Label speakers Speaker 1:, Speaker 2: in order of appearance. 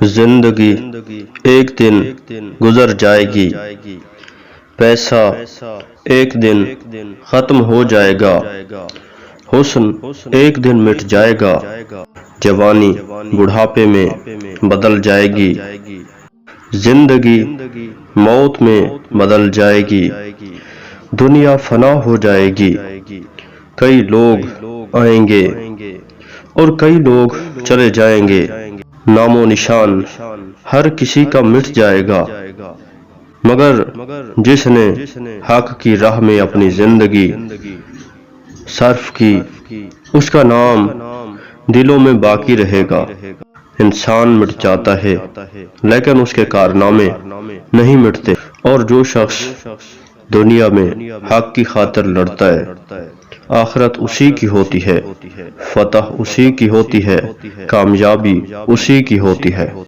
Speaker 1: زندگی ایک دن گزر جائے گی، پیسہ ایک دن ختم ہو جائے گا، حسن ایک دن مٹ جائے گا، جوانی بڑھاپے میں بدل جائے گی، زندگی موت میں بدل جائے گی، دنیا فنا ہو جائے گی، کئی لوگ آئیں گے اور کئی لوگ چلے جائیں گے، نام و نشان ہر کسی کا مٹ جائے گا، مگر جس نے حق کی راہ میں اپنی زندگی صرف کی اس کا نام دلوں میں باقی رہے گا۔ انسان مٹ جاتا ہے لیکن اس کے کارنامے نہیں مٹتے، اور جو شخص دنیا میں حق کی خاطر لڑتا ہے آخرت اسی کی ہوتی ہے، فتح اسی کی ہوتی ہے، کامیابی اسی کی ہوتی ہے۔